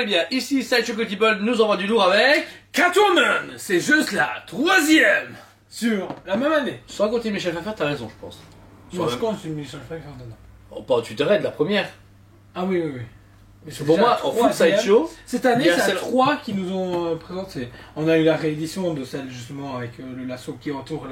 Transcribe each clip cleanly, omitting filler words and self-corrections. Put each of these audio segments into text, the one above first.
bien, ici Sideshow Collectible nous envoie du lourd avec Catwoman, c'est juste la 3e sur la même année. Sans compter Michel Pfeiffer, t'as raison, je pense. Moi je compte une Michel Pfeiffer dedans. Oh, pas tu t'arrêtes la première. Ah oui, oui, oui. Mais Pour moi, en full Sideshow, cette année, c'est 3 qui nous ont présenté. On a eu la réédition de celle justement avec le lasso qui entoure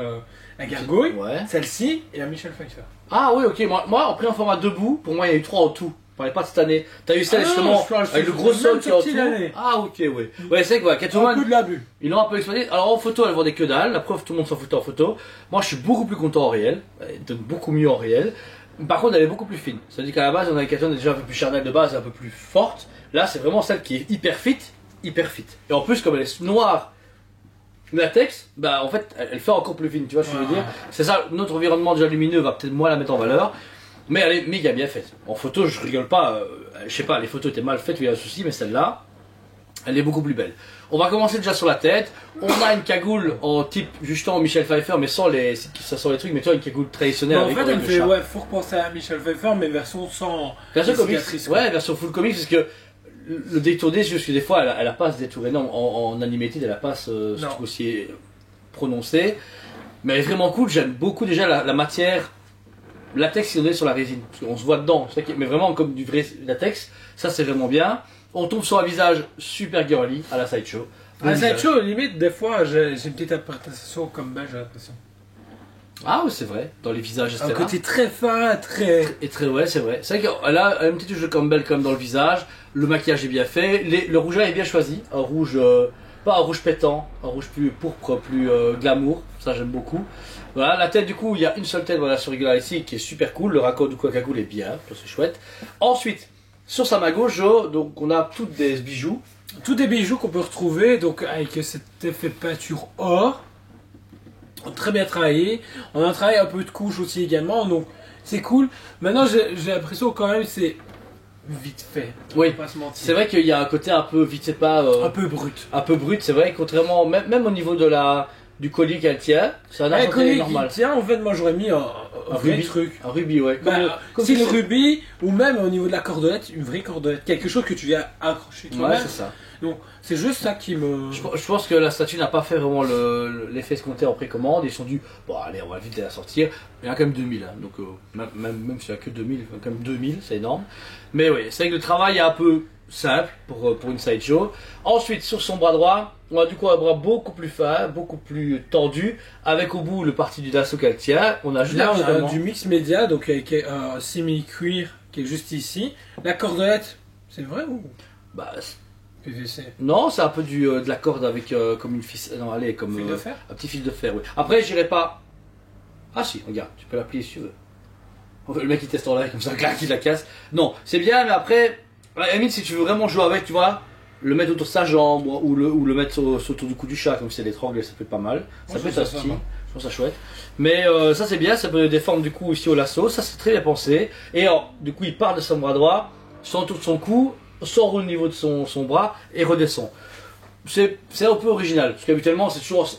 la gargouille. Ouais. Celle-ci et la Michel Pfeiffer. Ah oui, ok. Moi, en pris en format debout, pour moi, il y a eu 3 en tout. Je parlais pas de cette année. T'as eu celle justement avec le gros sol qui est autour. Ah ok, oui. Ouais, c'est vrai que Catwoman, un peu de l'abus. Ils l'ont un peu exploité. Alors en photo, elle vendait que dalle. La preuve, tout le monde s'en foutait en photo. Moi, je suis beaucoup plus content en réel. Elle donne beaucoup mieux en réel. Par contre, elle est beaucoup plus fine. Ça veut dire qu'à la base, on a une Catwoman déjà un peu plus charnelle de base, un peu plus forte. Là, c'est vraiment celle qui est hyper fit, hyper fit. Et en plus, comme elle est noire, latex, bah en fait, elle fait encore plus fine. Tu vois ce que je veux dire? C'est ça. Notre environnement déjà lumineux va peut-être moins la mettre en valeur. Mais elle est méga bien faite. En photo, je rigole pas. Je sais pas, les photos étaient mal faites, il y a un souci, mais celle-là, elle est beaucoup plus belle. On va commencer déjà sur la tête. On a une cagoule en type justement Michel Pfeiffer, mais sans les trucs, mais tu vois une cagoule traditionnelle. En fait, elle fait, ouais, faut repenser à Michel Pfeiffer, mais version sans. Version comics. Ouais, version full comics, parce que le détourné, c'est juste que des fois, elle a pas ce détour énorme. En animated, elle a pas ce truc aussi prononcé. Mais elle est vraiment cool. J'aime beaucoup déjà la matière. Latex qui est donné sur la résine, parce qu'on se voit dedans, mais vraiment comme du vrai latex, ça c'est vraiment bien. On tombe sur un visage super girly à la Sideshow. À la Sideshow, limite, des fois, j'ai une petite interprétation comme belge, j'ai l'impression. Ah oui, c'est vrai, dans les visages, etc. Un côté très fin, très... Et très, ouais, c'est vrai. C'est vrai qu'elle a une petite touche de Campbell comme dans le visage, le maquillage est bien fait, le rouge est bien choisi, un rouge, pas un rouge pétant, un rouge plus pourpre, plus glamour, ça j'aime beaucoup. Voilà, la tête du coup, il y a une seule tête voilà, sur Regular ici qui est super cool, le raccord du coup à cagoule est bien, c'est chouette. Ensuite, sur sa main gauche, donc on a toutes des bijoux. Tous des bijoux qu'on peut retrouver, donc avec cet effet de peinture or. Très bien travaillé. On a travaillé un peu de couche aussi également, donc c'est cool. Maintenant, j'ai l'impression quand même c'est vite fait. Oui, c'est vrai qu'il y a un côté un peu vite, c'est pas... un peu brut. Un peu brut, c'est vrai, contrairement, même au niveau de du collier qu'elle tient, c'est un argenté normal. Tiens, en fait, moi j'aurais mis un rubis, truc. Un rubis, ouais. Comme si le rubis, ou même au niveau de la cordelette, une vraie cordelette, quelque chose que tu viens accrocher. Ouais, c'est ça. Donc, c'est juste ça qui me. Je pense que la statue n'a pas fait vraiment l'effet escompté en précommande. Ils se sont dit, bon, allez, on va vite la sortir. Il y en a quand même 2000, hein, donc même s'il n'y a que 2000, quand même 2000, c'est énorme. Mais oui, c'est vrai que le travail est un peu simple pour une Sideshow. Ensuite, sur son bras droit, on a du coup un bras beaucoup plus fin, beaucoup plus tendu, avec au bout le parti du lasso qu'elle tient. On a juste là, on a du mix média, donc avec un simili-cuir qui est juste ici. La cordelette, c'est vrai ou bah, PVC. Non, c'est un peu de la corde avec comme une ficelle. Non, allez, comme fil de fer. Un petit fil de fer, oui. Après, j'irai pas. Ah si, regarde, tu peux la plier si tu veux. Le mec il teste en live comme ça, clac, il la casse. Non, c'est bien, mais après, à la limite, si tu veux vraiment jouer avec, tu vois, le mettre autour de sa jambe ou le mettre autour du cou du chat, comme si elle étrangle, ça peut être pas mal. Ça peut être un style, je trouve ça chouette. Mais ça c'est bien, ça peut des formes du coup ici au lasso, ça c'est très bien pensé. Et alors, du coup, il part de son bras droit, sort autour de son cou, sort au niveau de son bras et redescend. C'est un peu original, parce qu'habituellement c'est toujours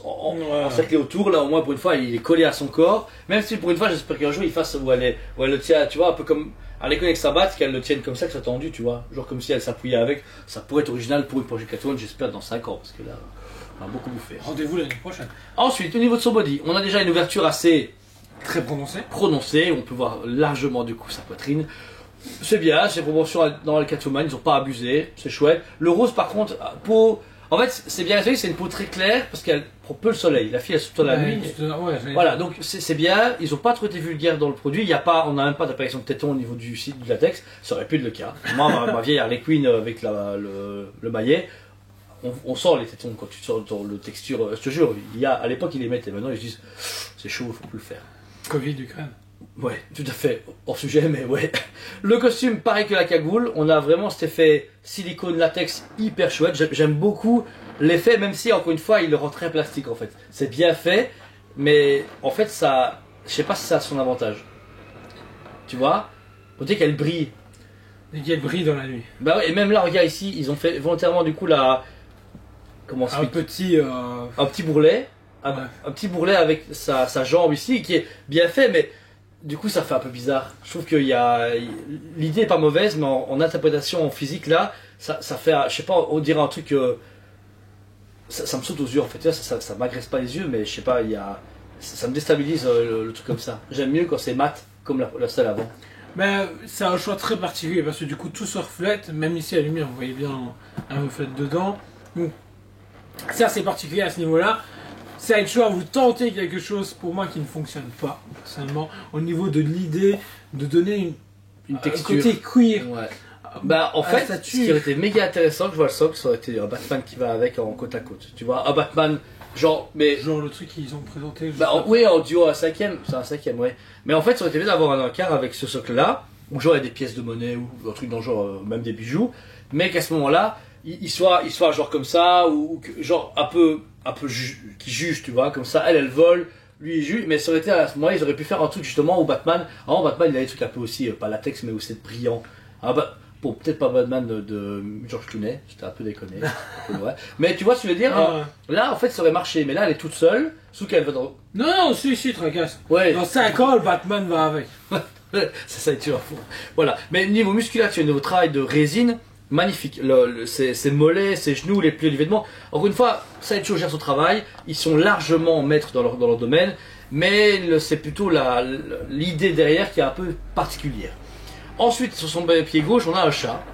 encerclé autour, là au moins pour une fois il est collé à son corps, même si pour une fois j'espère qu'un jour il fasse où elle le tient, tu vois, un peu comme elle est avec sa batte, qu'elle le tienne comme ça, que ça tendu, tu vois, genre comme si elle s'appuyait avec, ça pourrait être original pour une projet Catwoman, j'espère dans 5 ans, parce que là on a beaucoup bouffé. Rendez-vous l'année prochaine. Ensuite, au niveau de son body, on a déjà une ouverture assez très prononcée, on peut voir largement du coup sa poitrine. C'est bien, c'est proportion dans le Catwoman, ils ont pas abusé, c'est chouette. Le rose par contre, peau... En fait, c'est bien fait, c'est une peau très claire parce qu'elle prend peu le soleil. La fille, elle se la nuit. Voilà, donc c'est bien. Ils ont pas trop été vulgaires dans le produit. Il y a pas, on n'a même pas d'apparition de téton au niveau du latex. Ça aurait pu être le cas. Moi, ma vieille Harley Quinn avec le maillet, on sent les tétons quand tu sors dans le texture. Je te jure, à l'époque ils les mettaient. Maintenant ils se disent, c'est chaud, faut plus le faire. Covid, Ukraine. Ouais, tout à fait, hors sujet, mais ouais. Le costume, pareil que la cagoule, on a vraiment cet effet silicone latex hyper chouette. J'aime beaucoup l'effet, même si encore une fois il le rend très plastique en fait. C'est bien fait, mais en fait ça, je sais pas si ça a son avantage. Tu vois, on dit qu'elle brille. Et qu'elle brille dans la nuit. Bah ouais, et même là, regarde ici, ils ont fait volontairement du coup comment un petit bourrelet. Un petit bourrelet avec sa jambe ici, qui est bien fait, mais du coup ça fait un peu bizarre. Je trouve que l'idée est pas mauvaise, mais en interprétation en physique là, ça fait, je sais pas, on dirait un truc, ça me saute aux yeux en fait, ça m'agresse pas les yeux, mais je sais pas, ça me déstabilise le truc comme ça. J'aime mieux quand c'est mat, comme la salle avant. Ben, c'est un choix très particulier parce que du coup tout se reflète, même ici à la lumière, vous voyez bien un reflet dedans. Donc, c'est assez particulier à ce niveau-là. C'est un choix, vous tentez quelque chose pour moi qui ne fonctionne pas, personnellement, au niveau de l'idée de donner Une texture. un côté queer. Ouais. Bah en fait, ce qui aurait été méga intéressant, que je vois le socle, ça aurait été un Batman qui va avec en côte à côte. Tu vois, un Batman, genre, mais. Genre le truc qu'ils ont présenté. Bah oui, en duo à 5ème, c'est un 5ème, ouais. Mais en fait, ça aurait été bien d'avoir un encart avec ce socle-là, où genre il y a des pièces de monnaie ou un truc dans le genre, même des bijoux, mais qu'à ce moment-là, il soit genre comme ça, ou genre un peu qui juge, tu vois, comme ça, elle vole, lui il juge, mais ça aurait été à ce moment-là, ils auraient pu faire un truc justement où Batman, avant Batman il avait des trucs un peu aussi, pas latex, mais aussi brillant. Ah bah, bon, peut-être pas Batman de George Clooney, c'était un peu déconné, un peu, ouais. Mais tu vois ce que je veux dire, là en fait ça aurait marché, mais là elle est toute seule, sous qu'elle va dans... Non, si, tracasse. Ouais. Dans 5 ans, le Batman va avec. c'est ça, tu vois. Voilà. Mais niveau musculature, niveau travail de résine, magnifique. Ses mollets, ses genoux, les plis, les vêtements. Encore une fois, Sideshow gère son travail. Ils sont largement maîtres dans leur domaine. Mais c'est plutôt l'idée derrière qui est un peu particulière. Ensuite, sur son pied gauche, on a un chat.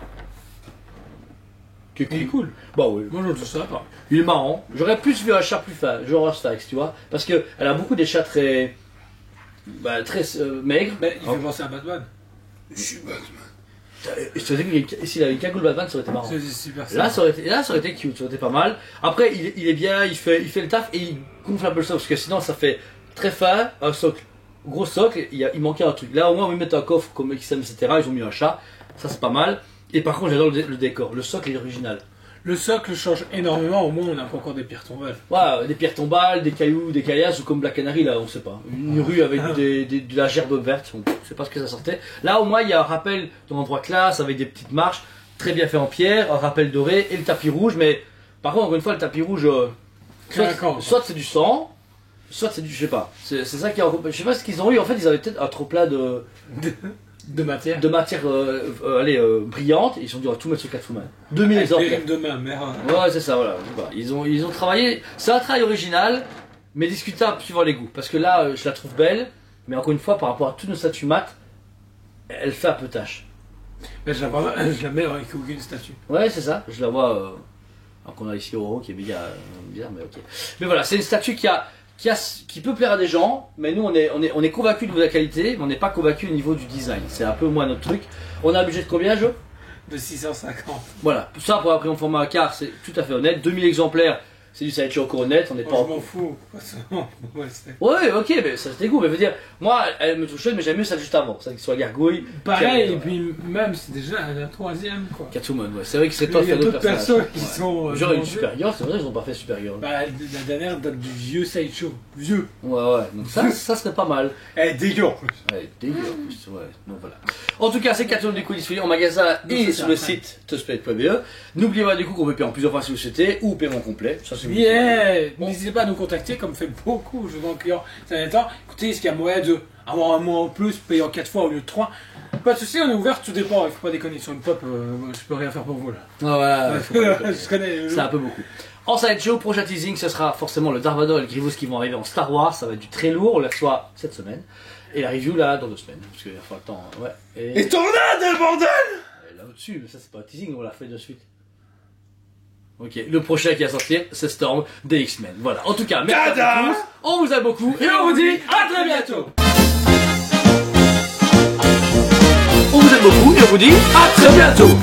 Qui est cool. Bah oui. Moi, je trouve ça pas. Il est marrant. J'aurais plus vu un chat plus fin, genre un Stax, tu vois. Parce qu'elle a beaucoup des chats très maigres. Mais il fait penser à Batman. Je suis Batman. Je te dis que s'il avait une cagoule Batman, ça aurait été marrant. C'est super Là, ça aurait été cute, ça aurait été pas mal. Après, il est bien, il fait le taf et il gonfle un peu le socle parce que sinon, ça fait très fin, un socle, gros socle, il manquait un truc. Là, au moins, on va mettre un coffre comme XM, etc. Ils ont mis un chat, ça c'est pas mal. Et par contre, j'adore le décor, le socle est original. Le socle change énormément, au moins on n'a pas encore des pierres tombales. Ouais, des pierres tombales, des cailloux, des caillasses, ou comme Black Canary, là, on sait pas. Une rue avec de la gerbe verte, on sait pas ce que ça sortait. Là, au moins, il y a un rappel d'un endroit classe, avec des petites marches, très bien fait en pierre, un rappel doré, et le tapis rouge, mais par contre, encore une fois, le tapis rouge, soit c'est du sang, soit c'est du, je sais pas. C'est ça qui est, je sais pas ce qu'ils ont eu, en fait, ils avaient peut-être un trop plat de matière. Brillante, ils ont dû tout mettre sur 4 mains. 2000 exemplaires. de main, merde. Ouais, c'est ça, voilà. Ils ont travaillé. C'est un travail original, mais discutable suivant les goûts. Parce que là, je la trouve belle, mais encore une fois, par rapport à toutes nos statues mat, elle fait un peu tâche. Mais je la mets avec aucune statue. Ouais, c'est ça. Je la vois. Alors qu'on a ici Oro qui est bizarre, mais ok. Mais voilà, c'est une statue qui peut plaire à des gens, mais nous on est convaincus de la qualité, mais on n'est pas convaincus au niveau du design. C'est un peu moins notre truc. On a un budget de combien, Jo ? De 650. Voilà, tout ça pour après en format A4, c'est tout à fait honnête. 2000 exemplaires, c'est du Sideshow encore honnête, on n'est pas. Je m'en fous. Ouais, ok, mais ça c'était goût. Mais je veux dire, moi elle me touchait, mais j'aime mieux celle juste avant, celle qui soit gargouille. Pareil, et puis même c'est déjà la troisième quoi. Catwoman, ouais, c'est vrai que c'est toi de faire d'autres personnes qui sont. Genre une Supergirl, c'est vrai, ils ont pas fait Supergirl. Bah, la dernière date du vieux Sideshow. Vieux. Ouais, donc ça serait pas mal. Elle est dégueu en plus. Ouais, dégueu en plus, ouais. Donc voilà. En tout cas, c'est Catwoman du coup disponible en magasin et sur le site tosplay.be. N'oubliez pas du coup qu'on peut payer en plusieurs fois si vous souhaitez, ou paiement complet. Ça c'est N'hésitez pas à nous contacter comme fait beaucoup de nos clients ces derniers temps. Écoutez, est-ce qu'il y a moyen d'avoir un mois en plus, payer en 4 fois au lieu de 3? Pas de soucis, on est ouvert, tout dépend. Il faut pas déconner sur une pop, je peux rien faire pour vous là. Ah ouais, je connais. C'est un peu beaucoup. En Sideshow, prochain teasing, ce sera forcément le Dark Vador et le Grievous qui vont arriver en Star Wars. Ça va être du très lourd, on les reçoit cette semaine. Et la review là dans 2 semaines. Parce qu'il va falloir le temps. Ouais. Et tornade, bordel! Là au-dessus, mais ça c'est pas un teasing, on l'a fait de suite. Ok, le prochain qui va sortir, c'est Storm des X-Men. Voilà, en tout cas, merci à tous, on vous aime beaucoup, et on vous dit à très bientôt. On vous aime beaucoup, et on vous dit à très bientôt.